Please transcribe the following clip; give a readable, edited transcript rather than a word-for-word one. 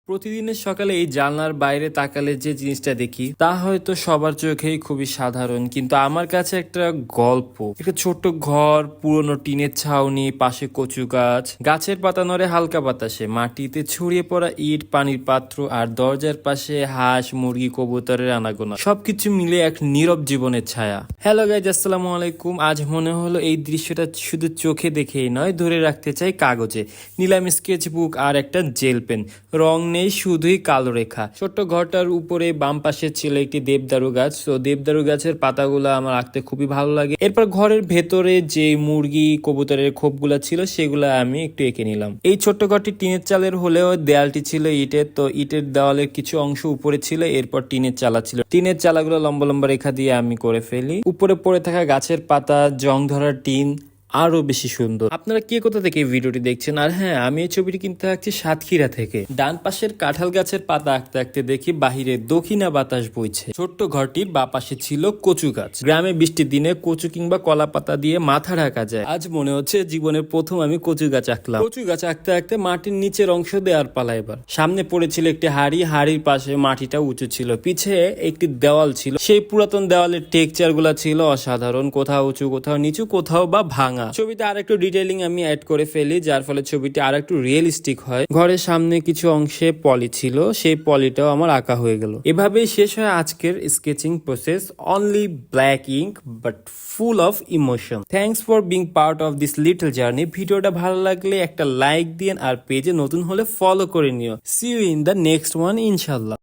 প্রতিদিনের সকালে এই জানলার বাইরে তাকালে যে জিনিসটা দেখি তা হয়তো সবার চোখেই খুবই সাধারণ, কিন্তু আমার কাছে একটা গল্প। একটা ছোট্ট ঘর, পুরনো টিনের ছাউনি, পাশে কচু গাছ, গাছের পাতা নড়ে হালকা বাতাসে, মাটিতে ছড়িয়ে পড়া ইট, পানির পাত্র, আর দরজার পাশে হাঁস, মুরগি, কবুতরের আনাগোনা, সবকিছু মিলে এক নীরব জীবনের ছায়া। হ্যালো গাইজ, আসসালামু আলাইকুম। আজ মনে হলো এই দৃশ্যটা শুধু চোখে দেখেই নয়, ধরে রাখতে চাই কাগজে। নিলাম স্কেচ বুক আর একটা জেল পেন। রং নেই, শুধুই কালো রেখা। ছোট্ট ঘরটার উপরে বাম পাশে ছিল একটি দেবদারু গাছ। তো দেবদারু গাছের পাতাগুলো আমার আঁকতে খুবই ভালো লাগে। এরপর ঘরের ভেতরে যে মুরগি, কবুতরের খোপগুলা ছিল সেগুলা আমি একটু এঁকে নিলাম। এই ছোট্ট ঘরটি টিনের চালের হলেও দেয়ালটি ছিল ইটের। তো ইটের দেওয়ালের কিছু অংশ উপরে ছিল, এরপর টিনের চালা ছিল। টিনের চালাগুলো লম্বা লম্বা রেখা দিয়ে আমি করে ফেলি। উপরে পড়ে থাকা গাছের পাতা, জং ধরা টিন আরো বেশি সুন্দর। আপনারা কে কোথা থেকে এই ভিডিওটি দেখছেন? আর হ্যাঁ, আমি এই ছবিটি কিনতে আঁকছি সাতক্ষীরা থেকে। ডান পাশের কাঁঠাল গাছের পাতা আঁকতে আঁকতে দেখি বাহিরে দক্ষিণা বাতাস বইছে। ছোট্ট ঘরটির বা পাশে ছিল কচু গাছ। গ্রামে বৃষ্টির দিনে কচু কিংবা কলা পাতা দিয়ে মাথা ঢাকা যায়। আজ মনে হচ্ছে জীবনের প্রথম আমি কচু গাছ আঁকলাম। কচু গাছ আঁকতে আঁকতে মাটির নিচের অংশ দেওয়ার পালা এবার। সামনে পড়েছিল একটি হাড়ি, হাড়ির পাশে মাটিটা উঁচু ছিল। পিছে একটি দেওয়াল ছিল। সেই পুরাতন দেওয়ালের টেক্সচার গুলা ছিল অসাধারণ, কোথাও উঁচু, কোথাও নিচু, কোথাও বা ভাঙা। ছবিতে আর একটু ডিটেইলিং আমি অ্যাড করে ফেলি, যার ফলে ছবিটি আর একটু রিয়েলিস্টিক হয়। ঘরের সামনে কিছু অংশে পলি ছিল, সেই পলিটাও আমার আঁকা হয়ে গেল। এভাবেই শেষ হয় আজকের sketching process. Only black ink but full of emotion. Thanks for being part of this little journey. ভিডিওটা ভালো লাগলে একটা লাইক দিন, আর পেজে নতুন হলে ফলো করে নিও। See you in the next one, ইনশাল্লাহ।